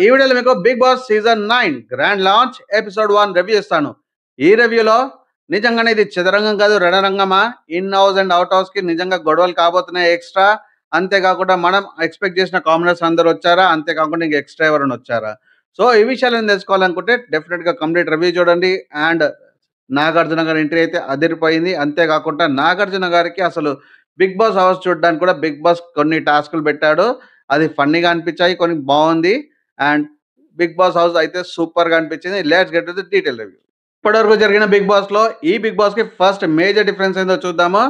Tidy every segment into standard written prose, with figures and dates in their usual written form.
ఈ వీడియోలో మీకు Bigg Boss season 9 grand launch episode 1 review ఇస్తాను. ఈ రివ్యూలో నిజంగానే ఇది చదరంగం కాదు రణరంగమా, in house and out house కి నిజంగా గొడవలు కాబోతున్నాయి ఎక్స్ట్రా. అంతేకాకుండా మనం ఎక్స్పెక్ట్ చేసిన కామనర్స్ అందరూ వచ్చారా, అంతేకాకుండా ఇంక ఎక్స్ట్రా ఎవరైనా వచ్చారా? సో ఈ విషయాలను తెలుసుకోవాలనుకుంటే డెఫినెట్ గా కంప్లీట్ రివ్యూ చూడండి. అండ్ నాగార్జున గారి ఎంట్రీ అయితే అదిరిపోయింది. అంతేకాకుండా నాగార్జున గారికి అసలు బిగ్ బాస్ హౌస్ చూడడానికి కూడా బిగ్ బాస్ కొన్ని టాస్కులు పెట్టాడు. అది ఫన్నీగా అనిపించాయి, కొన్ని బాగుంది. అండ్ బిగ్ బాస్ హౌస్ అయితే సూపర్ గా అనిపించింది. Let's get to the detail review. ఇప్పటివరకు జరిగిన బిగ్ బాస్ లో ఈ బిగ్ బాస్ కి ఫస్ట్ మేజర్ డిఫరెన్స్ ఏందో చూద్దాము.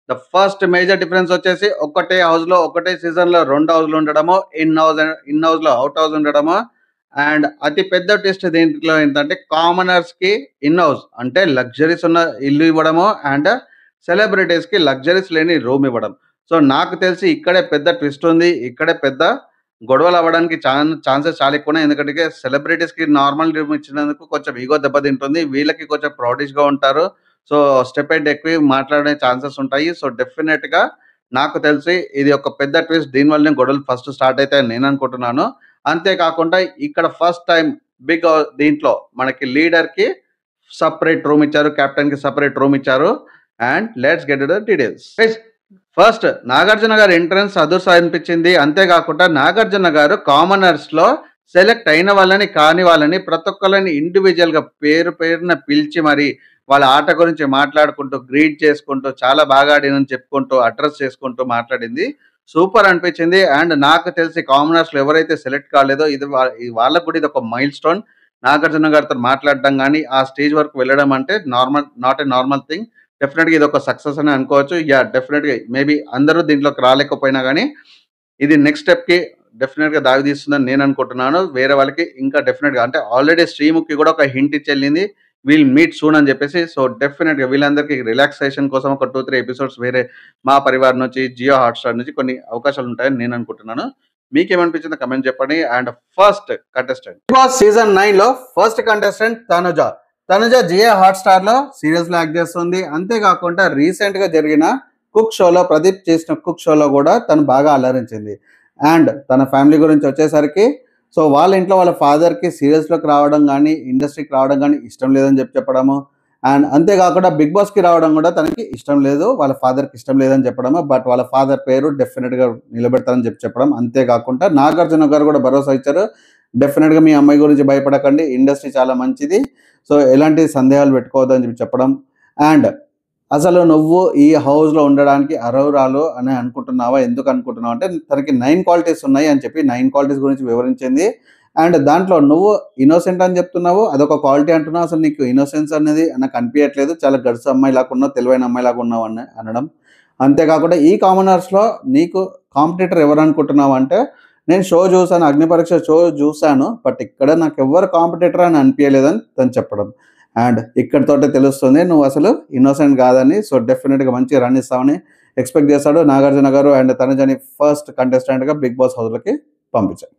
ద ఫస్ట్ మేజర్ డిఫరెన్స్ వచ్చేసి ఒకటే హౌస్ లో ఒకటే సీజన్ లో 2 హౌస్లు ఉండడము, ఇన్ హౌస్ లో అవుట్ హౌస్ ఉండడము. అండ్ అతి పెద్ద టెస్ట్ దీంట్లో ఏంటంటే కామనర్స్ కి ఇన్ హౌస్ అంటే లగ్జరీస్ ఉన్న ఇల్లు ఇవ్వడము, అండ్ సెలబ్రిటీస్ కి లగ్జరీస్ లేని రూమ్ ఇవ్వడం. సో నాకు తెలిసి ఇక్కడే పెద్ద ట్విస్ట్ ఉంది. ఇక్కడే పెద్ద గొడవలు అవ్వడానికి ఛాన్సెస్ చాలా ఎక్కువ ఉన్నాయి. ఎందుకంటే సెలబ్రిటీస్ కి నార్మల్ రూమ్ ఇచ్చినందుకు కొంచెం ఈగో దెబ్బతింటుంది. వీళ్ళకి కొంచెం ప్రౌడిష్ గా ఉంటారు. సో స్టెప్ హెడ్ ఎక్కువ మాట్లాడే ఛాన్సెస్ ఉంటాయి. సో డెఫినెట్ గా నాకు తెలిసి ఇది ఒక పెద్ద ట్విస్ట్. దీనివల్లనే గొడవలు ఫస్ట్ స్టార్ట్ అవుతాయని నేను అనుకుంటున్నాను. అంతేకాకుండా ఇక్కడ ఫస్ట్ టైం దీంట్లో మనకి లీడర్ కి సపరేట్ రూమ్ ఇచ్చారు, కెప్టెన్ కి సపరేట్ రూమ్ ఇచ్చారు. And let's get the details. First Nagarjuna గారి ఎంట్రన్స్ అదుర్స్ అనిపించింది. అంతేకాకుండా నాగార్జున గారు కామనర్స్ లో సెలెక్ట్ అయిన వాళ్ళని కాని వాళ్ళని ప్రతి ఒక్కరిని ఇండివిజువల్ గా పేరు పేరున పిలిచి మరి వాళ్ళ ఆట గురించి మాట్లాడుకుంటూ గ్రీట్ చేసుకుంటూ చాలా బాగా ఆడినని చెప్పుకుంటూ అడ్రస్ చేసుకుంటూ మాట్లాడింది. సూపర్ అనిపించింది. అండ్ నాకు తెలిసి కామనర్స్ లో ఎవరైతే సెలెక్ట్ కాలేదో ఇది వాళ్ళకు కూడా ఇది ఒక మైల్ స్టోన్. నాగార్జున గారితో మాట్లాడడం కానీ ఆ స్టేజ్ వరకు వెళ్ళడం అంటే not a normal thing. Definite గా ఇది ఒక సక్సెస్ అని అనుకోవచ్చు. డెఫినెట్ గా మేబీ అందరూ దీంట్లోకి రాలేకపోయినా కానీ ఇది నెక్స్ట్ స్టెప్ కి డెఫినెట్ గా దారి తీస్తుందని నేను అనుకుంటున్నాను. వేరే వాళ్ళకి ఇంకా డెఫినెట్ గా అంటే ఆల్రెడీ శ్రీముఖి కూడా ఒక హింట్ ఇచ్చి వెళ్ళింది, వీల్ మీట్ సూన్ అని చెప్పేసి. సో డెఫినెట్ గా వీళ్ళందరికీ రిలాక్సేషన్ కోసం ఒక 2-3 ఎపిసోడ్స్ వేరే మా పరివార్ నుంచి, జియో హాట్స్టార్ నుంచి కొన్ని అవకాశాలు ఉంటాయని నేను అనుకుంటున్నాను. మీకేమనిపించిందో కమెంట్ చెప్పండి. And first contestant Bigg Boss season 9 లో first contestant Tanuja Jio Hotstar లో సీరియల్స్ లో యాక్ట్ చేస్తుంది. అంతేకాకుండా రీసెంట్ గా జరిగిన కుక్ షోలో, ప్రదీప్ చేసిన కుక్ షోలో కూడా తను బాగా అలరించింది. అండ్ తన ఫ్యామిలీ గురించి వచ్చేసరికి సో వాళ్ళ ఇంట్లో వాళ్ళ ఫాదర్ కి సీరియల్స్ లోకి రావడం కానీ ఇండస్ట్రీకి రావడం కానీ ఇష్టం లేదని చెప్పడము. అండ్ అంతేకాకుండా బిగ్ బాస్ కి రావడం కూడా తనకి ఇష్టం లేదు, వాళ్ళ ఫాదర్ కి ఇష్టం లేదని చెప్పడము. బట్ వాళ్ళ ఫాదర్ పేరు డెఫినెట్ గా నిలబెడతారని చెప్పడం. అంతేకాకుండా నాగార్జున గారు కూడా భరోసా ఇచ్చారు, డెఫినెట్ గా మీ అమ్మాయి గురించి భయపడకండి, ఇండస్ట్రీ చాలా మంచిది, సో ఎలాంటి సందేహాలు పెట్టుకోవద్దని చెప్పడం. అండ్ అసలు నువ్వు ఈ హౌస్ లో ఉండడానికి అర్హురాలు అని అనుకుంటున్నావా, ఎందుకు అనుకుంటున్నావు అంటే తనకి 9 క్వాలిటీస్ ఉన్నాయి అని చెప్పి 9 క్వాలిటీస్ గురించి వివరించింది. అండ్ దాంట్లో నువ్వు ఇన్నోసెంట్ అని చెప్తున్నావు, అదొక క్వాలిటీ అంటున్నావు. అసలు నీకు ఇన్నోసెన్స్ అనేది నాకు అనిపించట్లేదు, చాలా గడ్స్ అమ్మాయి లాగా ఉన్నావు, తెలివైన అమ్మాయి లాగా ఉన్నావు అని అనడం. అంతేకాకుండా ఈ కామనర్స్ లో నీకు కాంపిటీటర్ ఎవరు అనుకుంటున్నావు అంటే నేను షో చూసాను, అగ్ని పరీక్ష షో చూసాను, బట్ ఇక్కడ నాకు ఎవరు కాంపిటీటర్ అని అనిపించలేదని తను చెప్పడం. అండ్ ఇక్కడితోటే తెలుస్తుంది నువ్వు అసలు ఇన్నోసెంట్ కాదని. సో డెఫినెట్ గా మంచి రన్ ఇస్తామని ఎక్స్పెక్ట్ చేస్తాడు నాగార్జున గారు. అండ్ తనుజని ఫస్ట్ కంటెస్టెంట్ గా బిగ్ బాస్ హౌస్ లోకి పంపించారు.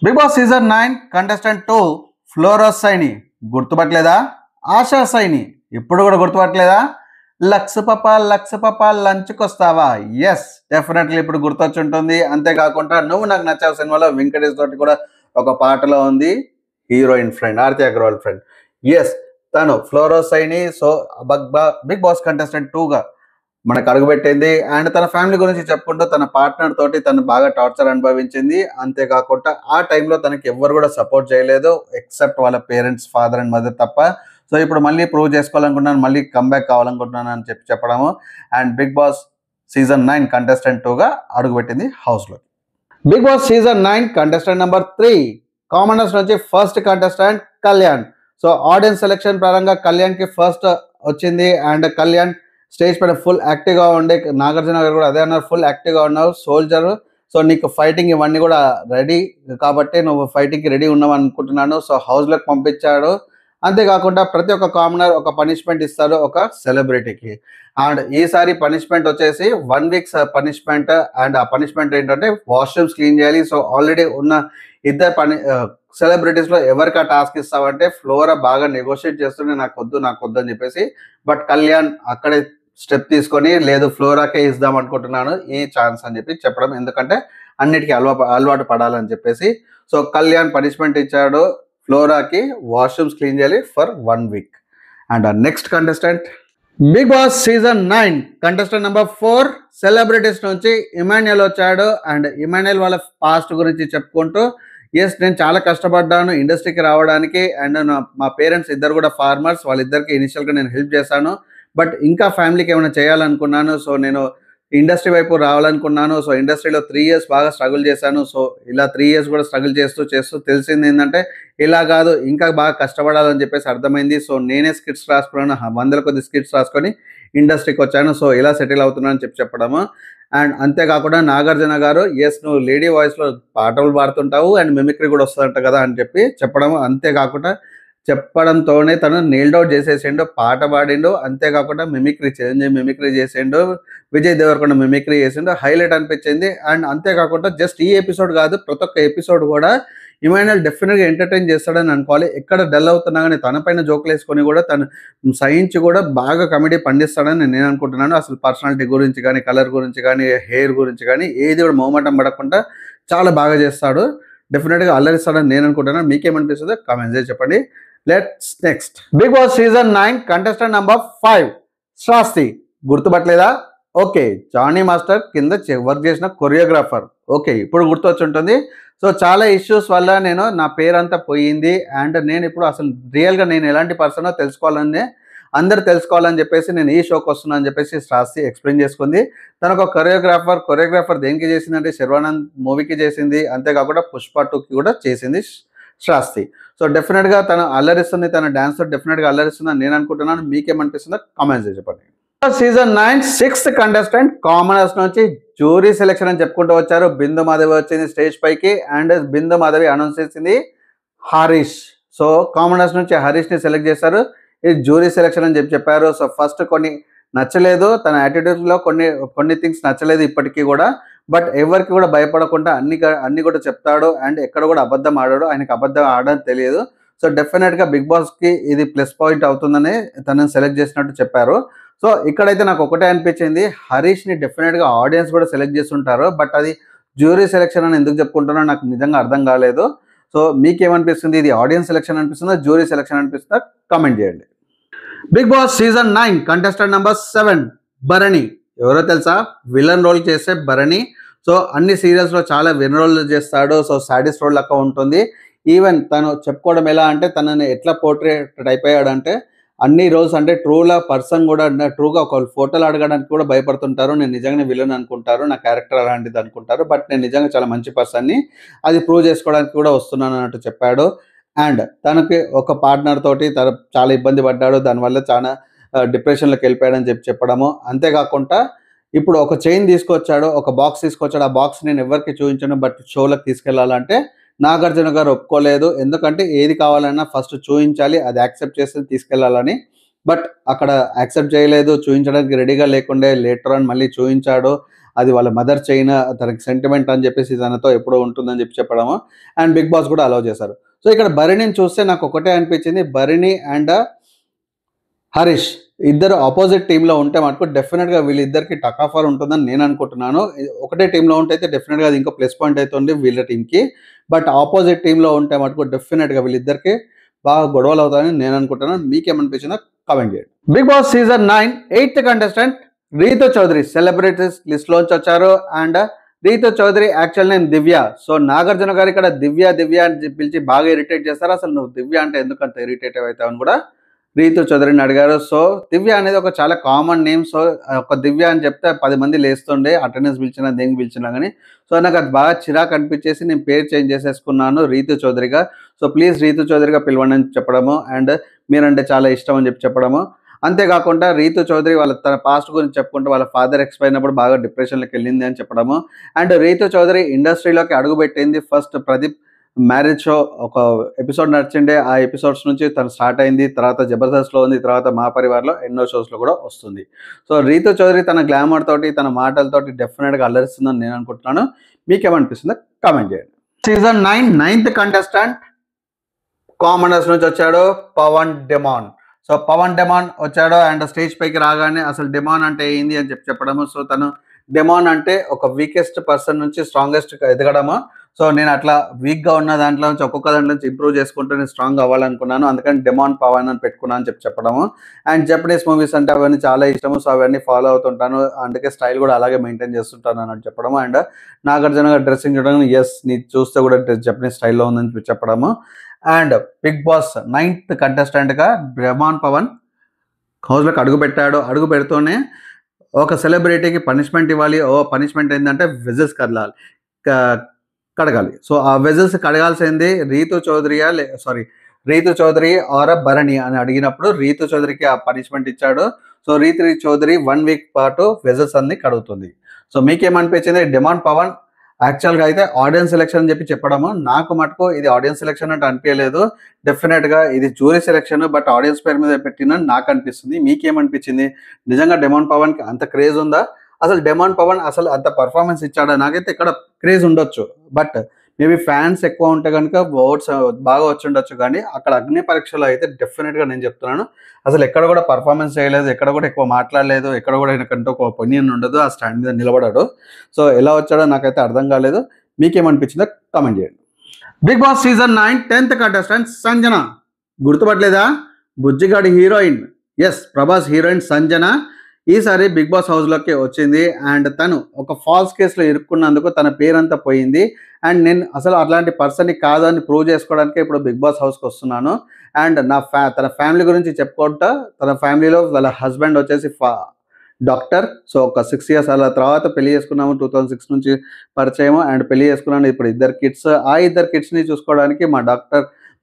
Bigg Boss season 9 contestant 2 Flora Saini గుర్తుపట్టలేదా? ఆశా సైని ఇప్పుడు కూడా గుర్తుపట్టలేదా? లక్స్ పాప లంచ్కి వస్తావా? ఎస్, డెఫినెట్లీ ఇప్పుడు గుర్తొచ్చి ఉంటుంది. అంతేకాకుండా నువ్వు నాకు నచ్చావు సినిమాలో వెంకటేష్ తోటి కూడా ఒక పాటలో ఉంది heroine friend Aarti Agarwal friend. Yes, తను Flora Saini. So Bigg Boss contestant 2గా మనకు అడుగుపెట్టింది. అండ్ తన ఫ్యామిలీ గురించి చెప్పుకుంటూ తన పార్ట్నర్ తోటి తను బాగా టార్చర్ అనుభవించింది. అంతేకాకుండా ఆ టైంలో తనకి ఎవ్వరు కూడా సపోర్ట్ చేయలేదు ఎక్సెప్ట్ వాళ్ళ పేరెంట్స్, ఫాదర్ అండ్ మదర్ తప్ప. సో ఇప్పుడు మళ్ళీ ప్రూవ్ చేసుకోవాలనుకుంటున్నాను, మళ్ళీ కంబ్యాక్ కావాలనుకుంటున్నాను అని చెప్పడము. And Bigg Boss season 9 contestant 2గా అడుగుపెట్టింది హౌస్లో. Bigg Boss season 9 contestant number 3 commoners నుంచి first contestant Kalyan. So audience selection పరంగా కళ్యాణ్ కి ఫస్ట్ వచ్చింది. అండ్ కళ్యాణ్ స్టేజ్ పైన ఫుల్ యాక్టివ్ గా ఉండే, నాగార్జున గారు కూడా అదే అన్నారు, ఫుల్ యాక్టివ్ గా ఉన్నావు సోల్జర్, సో నీకు ఫైటింగ్ ఇవన్నీ కూడా రెడీ కాబట్టి నువ్వు ఫైటింగ్ కి రెడీ ఉన్నావు అనుకుంటున్నాను. సో హౌస్ లోకి పంపించాడు. అంతేకాకుండా ప్రతి ఒక్క కామనర్ ఒక పనిష్మెంట్ ఇస్తారు ఒక సెలబ్రిటీకి. అండ్ ఈసారి పనిష్మెంట్ వచ్చేసి 1 వీక్ పనిష్మెంట్. అండ్ ఆ పనిష్మెంట్ ఏంటంటే వాష్రూమ్స్ క్లీన్ చేయాలి. సో ఆల్రెడీ ఉన్న ఇద్దరు సెలబ్రిటీస్ లో ఎవరికి ఆ టాస్క్ ఇస్తావంటే ఫ్లోరా బాగా నెగోషియేట్ చేస్తుంటే నాకు వద్దు అని చెప్పేసి, బట్ కళ్యాణ్ అక్కడే స్టెప్ తీసుకొని లేదు ఫ్లోరాకే ఇద్దాం అనుకుంటున్నాను ఈ ఛాన్స్ అని చెప్పి చెప్పడం. ఎందుకంటే అన్నిటికీ అలవాటు పడాలని చెప్పేసి. సో కళ్యాణ్ పనిష్మెంట్ ఇచ్చాడు ఫ్లోరాకి, వాష్రూమ్స్ క్లీన్ చేయాలి for 1 week. And next contestant Bigg Boss season 9 contestant number 4 celebrities నుంచి ఇమాన్యుయల్ వచ్చాడు. అండ్ ఇమాన్యుయల్ వాళ్ళ పాస్ట్ గురించి చెప్పుకుంటూ, ఎస్ నేను చాలా కష్టపడ్డాను ఇండస్ట్రీకి రావడానికి, అండ్ మా పేరెంట్స్ ఇద్దరు కూడా ఫార్మర్స్, వాళ్ళిద్దరికి ఇనిషియల్గా నేను హెల్ప్ చేశాను, బట్ ఇంకా ఫ్యామిలీకి ఏమైనా చేయాలనుకున్నాను. సో నేను ఇండస్ట్రీ వైపు రావాలనుకున్నాను. సో ఇండస్ట్రీలో 3 ఇయర్స్ బాగా స్ట్రగుల్ చేశాను. సో ఇలా 3 ఇయర్స్ కూడా స్ట్రగుల్ చేస్తూ తెలిసింది ఏంటంటే ఇలా కాదు ఇంకా బాగా కష్టపడాలని చెప్పేసి అర్థమైంది. సో నేనే స్కిట్స్ రాసుకున్నాను, వందల కొద్ది స్కిట్స్ రాసుకొని ఇండస్ట్రీకి వచ్చాను. సో ఇలా సెటిల్ అవుతున్నాను అని చెప్పడము. అండ్ అంతేకాకుండా నాగార్జున గారు, ఎస్ నువ్వు లేడీ వాయిస్లో పాటలు పాడుతుంటావు అండ్ మిమిక్రీ కూడా వస్తుందంట కదా అని చెప్పడము. అంతేకాకుండా చెప్పడంతోనే తను నెయిల్డ్ అవుట్ చేసేసిండు, పాట పాడిండు, అంతేకాకుండా చిరంజీవి మిమిక్రీ చేసిండు, విజయ్ దేవరకొండ మిమిక్రీ చేసిండు, హైలైట్ అనిపించింది. అండ్ అంతేకాకుండా జస్ట్ ఈ ఎపిసోడ్ కాదు, ప్రతి ఒక్క ఎపిసోడ్ కూడా ఇమాన్యుయల్ డెఫినెట్గా ఎంటర్టైన్ చేస్తాడని అనుకోవాలి. ఎక్కడ డల్ అవుతున్నా కానీ తన పైన జోకులు వేసుకొని కూడా తను సహించి కూడా బాగా కామెడీ పండిస్తాడని నేను అనుకుంటున్నాను. అసలు పర్సనాలిటీ గురించి కానీ, కలర్ గురించి కానీ, హెయిర్ గురించి కానీ ఏది కూడా మొహమాటం పడకుండా చాలా బాగా చేస్తాడు. డెఫినెట్గా అల్లరిస్తాడని నేను అనుకుంటున్నాను. మీకేమనిపిస్తుందో కామెంట్స్ చేసి చెప్పండి. Let's next Bigg Boss season 9 contestant number 5 Shrasti. గుర్తుపట్టలేదా? ఓకే, జానీ మాస్టర్ కింద వర్క్ చేసిన కొరియోగ్రాఫర్. ఓకే, ఇప్పుడు గుర్తొచ్చి ఉంటుంది. సో చాలా ఇష్యూస్ వల్ల నా పేరంతా పోయింది. అండ్ నేను ఇప్పుడు అసలు రియల్గా నేను ఎలాంటి పర్సనో అందరు తెలుసుకోవాలని చెప్పేసి నేను ఈ షోకి వస్తున్నాను అని చెప్పేసి శ్రాస్తి ఎక్స్ప్లెయిన్ చేసుకుంది. తనకు కొరియోగ్రాఫర్ దేనికి చేసిందంటే శర్వానంద్ మూవీకి చేసింది, అంతేకాకుండా పుష్ప 2కి కూడా చేసింది శ్రాస్తి. సో డెఫినెట్గా తను అల్లరిస్తుంది, తన డాన్స్తో డెఫినెట్గా అల్లరిస్తుందని నేను అనుకుంటున్నాను. మీకేమనిపిస్తుందో కామెంట్స్ చెప్పండి. సీజన్ 9 6th కంటెస్టెంట్ కామనర్స్ నుంచి జ్యూరీ సెలెక్షన్ అని చెప్పుకుంటూ వచ్చారు. బిందు మాధవి వచ్చింది స్టేజ్ పైకి, అండ్ బిందు మాధవి అనౌన్స్ చేసింది హరీష్. సో కామనర్స్ నుంచి హరీష్ని సెలెక్ట్ చేశారు. ఇది జ్యూరీ సెలెక్షన్ అని చెప్పారు. సో ఫస్ట్ కొన్ని నచ్చలేదు, తన యాటిట్యూడ్లో కొన్ని థింగ్స్ నచ్చలేదు ఇప్పటికీ కూడా, బట్ ఎవరికి కూడా భయపడకుండా అన్ని కూడా చెప్తాడు. అండ్ ఎక్కడ కూడా అబద్ధం ఆడాడు, ఆయనకి అబద్ధం ఆడని తెలియదు. సో డెఫినెట్గా బిగ్ బాస్కి ఇది ప్లస్ పాయింట్ అవుతుందని తనని సెలెక్ట్ చేసినట్టు చెప్పారు. సో ఇక్కడైతే నాకు ఒకటే అనిపించింది, హరీష్ని డెఫినెట్గా ఆడియన్స్ కూడా సెలెక్ట్ చేస్తుంటారు, బట్ అది జ్యూరీ సెలెక్షన్ అని ఎందుకు చెప్పుకుంటున్నా నాకు నిజంగా అర్థం కాలేదు. సో మీకేమనిపిస్తుంది, ఇది ఆడియన్స్ సెలెక్షన్ అనిపిస్తుందా, జ్యూరీ సెలెక్షన్ అనిపిస్తుందా? కామెంట్ చేయండి. Bigg Boss season 9 contestant number 7 Bharani. ఎవరో తెలుసా? విలన్ రోల్ చేసే భరణి. సో అన్ని సీరియల్స్లో చాలా విలన్ రోల్ చేస్తాడు. సో సాడిస్ట్ రోల్ లెక్క ఉంటుంది. ఈవెన్ తను చెప్పుకోవడం ఎలా అంటే తనని ఎట్లా పోర్ట్రేట్ అయిపోయాడంటే అన్ని రోజు అంటే ట్రూలా పర్సన్ కూడా ట్రూగా ఒక ఫోటోలు అడగడానికి కూడా భయపడుతుంటారు. నేను నిజంగానే విలన్ అనుకుంటారు, నా క్యారెక్టర్ అలాంటిది అనుకుంటారు, బట్ నేను నిజంగా చాలా మంచి పర్సన్ని, అది ప్రూవ్ చేసుకోవడానికి కూడా వస్తున్నాను అన్నట్టు చెప్పాడు. అండ్ తనకి ఒక పార్ట్నర్ తోటి తను చాలా ఇబ్బంది పడ్డాడు, దానివల్ల చాలా డిప్రెషన్లోకి వెళ్ళిపోయాడని చెప్పడము. అంతేకాకుండా ఇప్పుడు ఒక చైన్ తీసుకొచ్చాడు, ఒక బాక్స్ తీసుకొచ్చాడు. ఆ బాక్స్ నేను ఎవరికి చూపించాను, బట్ షోలకు తీసుకెళ్లాలంటే నాగార్జున గారు ఒప్పుకోలేదు. ఎందుకంటే ఏది కావాలన్నా ఫస్ట్ చూపించాలి, అది యాక్సెప్ట్ చేసి తీసుకెళ్లాలని. బట్ అక్కడ యాక్సెప్ట్ చేయలేదు, చూపించడానికి రెడీగా లేకుండే. లేటర్ అని మళ్ళీ చూపించాడు. అది వాళ్ళ మదర్ చైన్, తనకి సెంటిమెంట్ అని చెప్పేసి తనతో ఎప్పుడూ ఉంటుందని చెప్పడము. అండ్ బిగ్ బాస్ కూడా అలౌ చేశారు. సో ఇక్కడ భరణిని చూస్తే నాకు ఒకటే అనిపించింది, భరణి అండ్ హరీష్ ఇద్దరు ఆపోజిట్ టీంలో ఉంటే మటుకు డెఫినెట్గా వీళ్ళిద్దరికి టక్ ఆఫర్ ఉంటుందని నేను అనుకుంటున్నాను. ఒకటే టీంలో ఉంటే అయితే డెఫినెట్గా అది ఇంకో ప్లస్ పాయింట్ అవుతుంది వీళ్ళ టీంకి. బట్ ఆపోజిట్ టీంలో ఉంటే మటుకు డెఫినెట్గా వీళ్ళిద్దరికి బాగా గొడవలు అవుతాయని నేను అనుకుంటున్నాను. మీకేమనిపించిందో కామెంట్ చేయండి. Bigg Boss season 9 8th contestant Ritu Chowdary celebrities లిస్ట్లోంచి వచ్చారు. And Ritu Chowdary actual name Divya. So Nagarjuna గారు ఇక్కడ దివ్య అని పిలిచి బాగా ఇరిటేట్ చేస్తారు. అసలు నువ్వు దివ్య అంటే ఎందుకంత ఇరిటేట్ అవుతావని కూడా రీతు చౌదరిని అడిగారు. సో దివ్య అనేది ఒక చాలా కామన్ నేమ్. సో ఒక దివ్య అని చెప్తే 10 మంది లేస్తుండే, అటెండెన్స్ పిలిచినా దేనికి పిలిచినా కానీ. సో నాకు అది బాగా చిరాకు అనిపించేసి నేను పేరు చేంజ్ చేసేసుకున్నాను రీతు చౌదరిగా. సో ప్లీజ్ రీతు చౌదరిగా పిలవండి అని చెప్పడము, అండ్ మీరంటే చాలా ఇష్టం అని చెప్పడము. అంతేకాకుండా రీతు చౌదరి తన పాస్ట్ గురించి చెప్పుకుంటూ వాళ్ళ ఫాదర్ ఎక్స్పైర్ అయినప్పుడు బాగా డిప్రెషన్లోకి వెళ్ళింది అని చెప్పడము. అండ్ రీతు చౌదరి ఇండస్ట్రీలోకి అడుగుపెట్టింది ఫస్ట్ ప్రదీప్ మ్యారేజ్ షో ఒక ఎపిసోడ్ నడిచిండే, ఆ ఎపిసోడ్స్ నుంచి తను స్టార్ట్ అయింది. తర్వాత జబర్దస్త్లో ఉంది, తర్వాత మా పరివార్లో ఎన్నో షోస్లో కూడా వస్తుంది. సో రీతు చౌదరి తన గ్లామర్ తోటి తన మాటలతోటి డెఫినెట్గా అల్లరిస్తుందని నేను అనుకుంటున్నాను. మీకేమనిపిస్తుందో కామెంట్ చేయండి. సీజన్ 9 9th కంటెస్టెంట్ కామనర్స్ నుంచి వచ్చాడు Pawan Demon. So Pawan Demon వచ్చాడు అండ్ స్టేజ్ పైకి రాగానే అసలు డెమాన్ అంటే ఏంది అని చెప్పడము. సో తను డెమాన్ అంటే ఒక వీకెస్ట్ పర్సన్ నుంచి స్ట్రాంగెస్ట్ ఎదగడము. సో నేను అట్లా వీక్‌గా ఉన్న దాంట్లో నుంచి ఒక్కొక్క దాంట్లో నుంచి ఇంప్రూవ్ చేసుకుంటూ నేను స్ట్రాంగ్ అవ్వాలనుకున్నాను. అందుకని డెమాన్ పవన్ అని పెట్టుకున్నాను అని చెప్పడము. అండ్ జపనీస్ మూవీస్ అంటే అవన్నీ చాలా ఇష్టము. సో అవన్నీ ఫాలో అవుతుంటాను. అందుకే స్టైల్ కూడా అలాగే మెయింటైన్ చేస్తుంటాను అని చెప్పడము. అండ్ నాగార్జున గారి డ్రెస్సింగ్ చూడగానే యెస్ నీది చూస్తే కూడా జపనీస్ స్టైల్‌లో ఉందని చెప్పడము. అండ్ బిగ్ బాస్ 9th కంటెస్టెంట్‌గా డెమాన్ పవన్ హౌస్‌లోకి అడుగుపెట్టాడు. అడుగు పెడుతూనే ఒక సెలబ్రిటీకి పనిష్మెంట్ ఇవ్వాలి. పనిష్మెంట్ ఏందంటే వెజల్స్ కదలాలి. క కడగాలి. సో, ఆ వెజల్స్ కడగాల్సింది రీతు చౌదరి ఆర్ భరణి అని అడిగినప్పుడు రీతు చౌదరికి ఆ పనిష్మెంట్ ఇచ్చాడు. సో, రీతు చౌదరి 1 వీక్ పాటు వెజల్స్ అన్ని కడుగుతుంది. సో, మీకేమనిపించింది? డెమాన్ పవన్ యాక్చువల్‌గా అయితే ఆడియన్స్ సెలక్షన్ అని చెప్పడము. నాకు మటుకు ఇది ఆడియన్స్ సెలక్షన్ అంటే అనిపియలేదు. డెఫినిట్‌గా ఇది జ్యూరీ సెలక్షన్ బట్ ఆడియన్స్ పేరు మీద పెట్టినని నాకు అనిపిస్తుంది. మీకేమనిపించింది? నిజంగా డెమాన్ పవన్‌కి అంత క్రేజ్ ఉందా? అసలు డెమాన్ పవన్ అసలు అంత పెర్ఫార్మన్స్ ఇచ్చాడా? నాకైతే ఇక్కడ క్రేజ్ ఉండొచ్చు. బట్ మేబీ ఫ్యాన్స్ ఎక్కువ ఉంటే గనుక ఓట్స్ బాగా వచ్చుండొచ్చు గానీ, అక్కడ అగ్ని పరీక్షలో అయితే డెఫినిట్‌గా నేను చెప్తున్నాను. అసలు ఎక్కడ కూడా పెర్ఫార్మన్స్ చేయలేదు. ఎక్కడ కూడా ఎక్కువ మాట్లాడలేదు. ఎక్కడ కూడా ఆయనకంటూ ఒక ఒపీనియన్ ఉండదు. ఆ స్టాండ్ మీద నిలబడాడు. సో, ఎలా వచ్చాడో నాకైతే అర్థం కాలేదు. మీకేమనిపించిందో కామెంట్ చేయండి. Bigg Boss season 9 10th contestant Sanjana. గుర్తుపట్టలేదా? బుజ్జిగాడి heroine. Yes, Prabhas heroine Sanjana ఈసారి బిగ్ బాస్ హౌస్‌లోకి వచ్చింది. అండ్ తను ఒక ఫాల్స్ కేస్‌లో ఇరుక్కున్నందుకు తన పేరంతా పోయింది. అండ్ నేను అసలు అట్లాంటి పర్సన్‌ని కాదని ప్రూవ్ చేసుకోవడానికే ఇప్పుడు బిగ్ బాస్ హౌస్‌కి వస్తున్నాను. అండ్ తన ఫ్యామిలీ గురించి చెప్పుకుంటా, తన ఫ్యామిలీలో వాళ్ళ హస్బెండ్ వచ్చేసి డాక్టర్. సో, ఒక 6 ఇయర్స్ అలా తర్వాత పెళ్లి చేసుకున్నాము. 2006 నుంచి పరిచయము. అండ్ పెళ్లి చేసుకున్నాను. ఇప్పుడు 2 కిడ్స్. ఆ 2 కిడ్స్‌ని చూసుకోవడానికి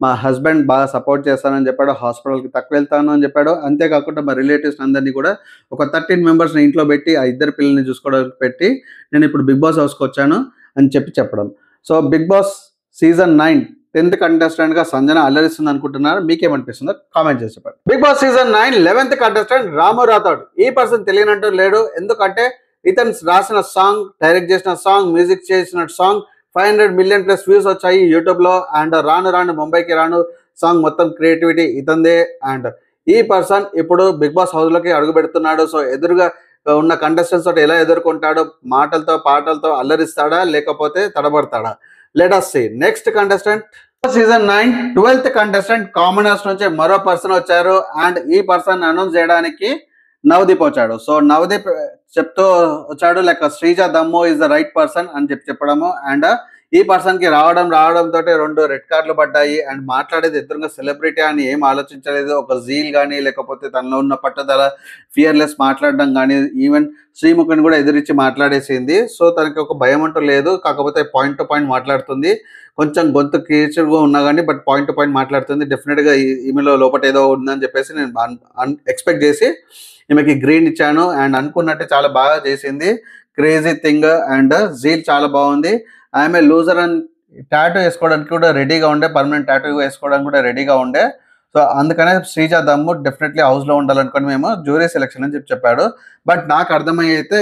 మా హస్బెండ్ బాగా సపోర్ట్ చేస్తానని చెప్పాడు. హాస్పిటల్‌కి తక్కువ వెళ్తాను అని చెప్పాడు. అంతేకాకుండా మా రిలేటివ్స్ అందరినీ కూడా ఒక 13 మెంబర్స్‌ని ఇంట్లో పెట్టి ఆ 2 పిల్లల్ని చూసుకోవడానికి పెట్టి నేను ఇప్పుడు బిగ్ బాస్ హౌస్‌కి వచ్చాను అని చెప్పడం. So, Bigg Boss season 9 10th కంటెస్టెంట్‌గా సంజన అల్లరిస్తుంది అనుకుంటున్నారు. మీకేమనిపిస్తుందో కామెంట్ చేసి చెప్పండి. Bigg Boss season 9 11th contestant Ramu Rathod. ఈ పర్సన్ తెలియనంటూ లేడు. ఎందుకంటే ఇతను రాసిన సాంగ్, డైరెక్ట్ చేసిన సాంగ్, మ్యూజిక్ చేసిన సాంగ్ 500 మిలియన్ ప్లస్ వ్యూస్ వచ్చాయి యూట్యూబ్లో. అండ్ రాను రాను ముంబైకి రాను సాంగ్ మొత్తం క్రియేటివిటీ ఇతందే. అండ్ ఈ పర్సన్ ఇప్పుడు బిగ్ బాస్ హౌస్లోకి అడుగు పెడుతున్నాడు. సో, ఎదురుగా ఉన్న కంటెస్టెంట్స్ తోటి ఎలా ఎదుర్కొంటాడో, మాటలతో పాటలతో అల్లరిస్తాడా లేకపోతే తడబడతాడా? Let us see. Next contestant season 9 12th contestant commoners నుంచి మరో పర్సన్ వచ్చారు. అండ్ ఈ పర్సన్ అనౌన్స్ చేయడానికి నవదీప్ వచ్చాడు. సో, నవదీప్ చెప్తూ వచ్చాడు లైక్ శ్రీజ దమ్ము ఇస్ ద రైట్ పర్సన్ అని చెప్పడము. అండ్ ఈ పర్సన్ కి రావడంతో 2 రెడ్ కార్డులు పడ్డాయి. అండ్ మాట్లాడేది ఎదురుగా సెలబ్రిటీ అని ఏం ఆలోచించలేదు. ఒక జీల్ కానీ లేకపోతే తనలో ఉన్న పట్టుదల, ఫియర్లెస్ మాట్లాడడం కానీ, ఈవెన్ శ్రీముఖిని కూడా ఎదిరించి మాట్లాడేసింది. సో, తనకి ఒక భయం అంటూ లేదు. కాకపోతే పాయింట్ టు పాయింట్ మాట్లాడుతుంది. కొంచెం గొంతు కీచుగా ఉన్నా కానీ బట్ పాయింట్ టు పాయింట్ మాట్లాడుతుంది. డెఫినెట్గా ఈమెలో లోపట ఏదో ఉందని చెప్పేసి నేను ఎక్స్పెక్ట్ చేసి ఈమెకి గ్రీన్ ఇచ్చాను. అండ్ అనుకున్నట్టే చాలా బాగా చేసింది. క్రేజీ థింగ్ అండ్ జీల్ చాలా బాగుంది. ఆమె లూజర్ అని టాటూ వేసుకోవడానికి కూడా రెడీగా ఉండే, పర్మనెంట్ టాటూ వేసుకోవడానికి కూడా రెడీగా ఉండే. సో, అందుకనే శ్రీజ దమ్ము డెఫినెట్లీ హౌస్లో ఉండాలనుకుని మేము జ్యూరీ సెలెక్షన్ అని చెప్పాడు. బట్ నాకు అర్థమయ్యైతే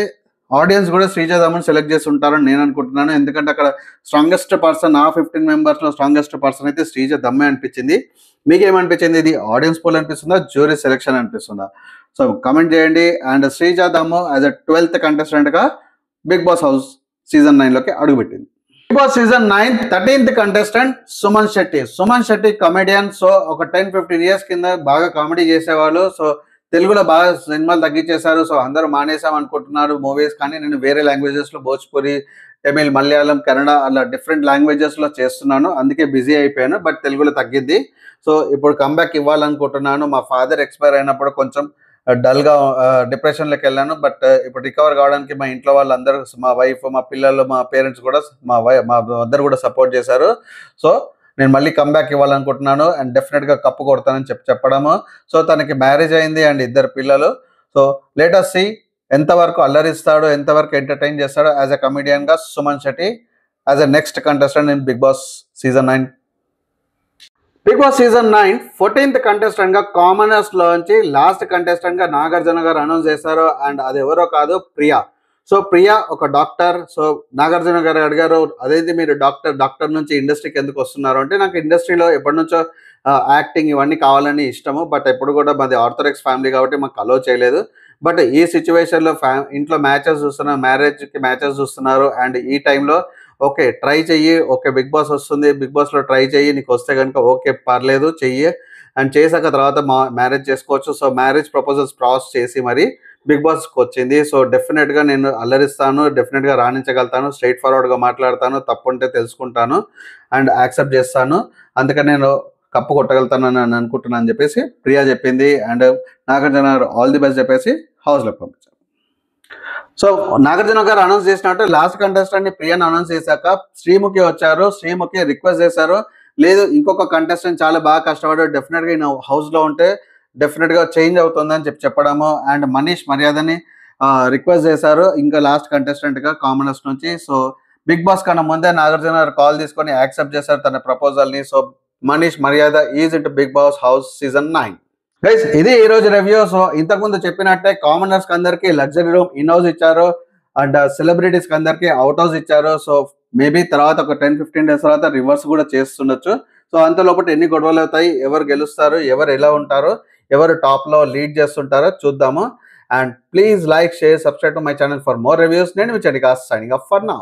ఆడియన్స్ కూడా శ్రీజ దమ్ముని సెలెక్ట్ చేసి ఉంటారని నేను అనుకుంటున్నాను. ఎందుకంటే అక్కడ స్ట్రాంగెస్ట్ పర్సన్, ఆ 15 మెంబర్స్లో స్ట్రాంగెస్ట్ పర్సన్ అయితే శ్రీజ దమ్మే అనిపించింది. మీకేమనిపించింది? ఇది ఆడియన్స్ పోల్ అనిపిస్తుందా, జ్యూరీ సెలెక్షన్ అనిపిస్తుందా? సో, కమెంట్ చేయండి. And Sreeja Dammu as a 12th కంటెస్టెంట్గా బిగ్ బాస్ హౌస్ సీజన్ 9లోకి అడుగుపెట్టింది. Bigg Boss season 9 13th contestant Suman Shetty. Suman Shetty comedian. So, ఒక 10-15 ఇయర్స్ కింద బాగా కామెడీ చేసేవాళ్ళు. సో, తెలుగులో బాగా సినిమాలు తగ్గించేశారు. సో, అందరూ మానేసాం అనుకుంటున్నారు మూవీస్. కానీ నేను వేరే లాంగ్వేజెస్లో భోజ్పురి, తమిళ్, మలయాళం, కన్నడ అలా డిఫరెంట్ లాంగ్వేజెస్లో చేస్తున్నాను. అందుకే బిజీ అయిపోయాను. బట్ తెలుగులో తగ్గింది. సో, ఇప్పుడు కంబ్యాక్ ఇవ్వాలనుకుంటున్నాను. మా ఫాదర్ ఎక్స్పైర్ అయినప్పుడు కొంచెం డల్‌గా డిప్రెషన్‌లోకి వెళ్ళాను. బట్ ఇప్పుడు రికవర్ కావడానికి మా ఇంట్లో వాళ్ళందరూ, మా వైఫ్, మా పిల్లలు, మా పేరెంట్స్ కూడా, మా మదర్ కూడా సపోర్ట్ చేశారు. సో, నేను మళ్ళీ కంబ్యాక్ ఇవ్వాలనుకుంటున్నాను. అండ్ డెఫినెట్‌గా కప్పు కొడతానని చెప్పడము. సో, తనకి మ్యారేజ్ అయింది అండ్ 2 పిల్లలు. సో, లెట్ us see ఎంతవరకు అల్లరిస్తాడో, ఎంతవరకు ఎంటర్టైన్ చేస్తాడో యాజ్ ఎ కమెడియన్‌గా Suman Shetty as a next contestant in Bigg Boss season 9. Bigg Boss season 9 14th కంటెస్టెంట్గా కామనర్స్లోంచి లాస్ట్ కంటెస్టెంట్గా నాగార్జున గారు అనౌన్స్ చేశారు. అండ్ అది ఎవరో కాదు, ప్రియా. సో, ప్రియా ఒక డాక్టర్. సో, నాగార్జున గారు అడిగారు, అదేంటి మీరు డాక్టర్ నుంచి ఇండస్ట్రీకి ఎందుకు వస్తున్నారు అంటే, నాకు ఇండస్ట్రీలో ఎప్పటి నుంచో యాక్టింగ్ ఇవన్నీ కావాలని ఇష్టము. బట్ ఎప్పుడు కూడా మాది ఆర్థోడాక్స్ ఫ్యామిలీ కాబట్టి మాకు అలో చేయలేదు. బట్ ఈ సిచ్యువేషన్‌లో ఇంట్లో మ్యాచెస్ చూస్తున్నారు. మ్యారేజ్‌కి మ్యాచెస్ చూస్తున్నారు. అండ్ ఈ టైంలో ఓకే. ట్రై చెయ్యి. ఓకే. 'బిగ్ బాస్' వస్తుంది. 'బిగ్ బాస్'లో ట్రై చెయ్యి. నీకొస్తే గనుక ఓకే. పర్లేదు చెయ్యి. అండ్ చేశాక తర్వాత మ్యారేజ్ చేసుకోవచ్చు. సో, మ్యారేజ్ ప్రపోజల్స్ క్రాస్ చేసి మరి 'బిగ్ బాస్'కొచ్చింది. సో, డెఫినిట్‌గా నేను అల్లరిస్తాను. డెఫినిట్‌గా రాణించగలుగుతాను. స్ట్రెయిట్ ఫార్వర్డ్‌గా మాట్లాడతాను. తప్పుంటే తెలుసుకుంటాను. అండ్ యాక్సెప్ట్ చేస్తాను. అందుకని నేను కప్పు కొట్టగలుగుతానని అనుకుంటున్నాను అని చెప్పేసి ప్రియా చెప్పింది. అండ్ నాగార్జున గారు ఆల్ ది బెస్ట్ చెప్పేసి హౌస్‌లోకి పంపించారు. సో, నాగార్జున గారు అనౌన్స్ చేసినట్టు లాస్ట్ కంటెస్టెంట్‌ని ప్రియాని అనౌన్స్ చేశాక శ్రీముఖి వచ్చారు. శ్రీముఖి రిక్వెస్ట్ చేశారు. లేదు ఇంకొక కంటెస్టెంట్ చాలా బాగా కష్టపడ్డాడు. డెఫినిట్‌గా ఈయన హౌస్‌లో ఉంటే డెఫినిట్‌గా చేంజ్ అవుతుందని చెప్పడము. అండ్ మనీష్ మర్యాదని రిక్వెస్ట్ చేశారు. ఇంకా లాస్ట్ కంటెస్టెంట్‌గా కామనర్స్ నుంచి. సో, 'బిగ్ బాస్' కన్నా ముందే నాగార్జున గారు కాల్ తీసుకొని యాక్సెప్ట్ చేశారు తన ప్రపోజల్‌ని. So, Manish Maryada is into 'Bigg Boss' house season 9. Guys ఇది ఈ రోజు రివ్యూ. సో ఇంతకుముందు చెప్పినట్టే కామనర్స్ అందరికి లగ్జరీ రూమ్ ఇన్ హౌస్ ఇచ్చారు. అండ్ సెలబ్రిటీస్ అందరికి అవుట్ హౌస్ ఇచ్చారు. సో మేబీ తర్వాత ఒక 10-15 డేస్ తర్వాత రివర్స్ కూడా చేస్తుండొచ్చు. సో అంత లోపల ఎన్ని గొడవలు అవుతాయి, ఎవరు గెలుస్తారు, ఎవరు ఎలా ఉంటారు, ఎవరు టాప్ లో లీడ్ చేస్తుంటారో చూద్దాము. And please like, share, subscribe to my channel for more reviews. నేను మీ Chandika signing off for now.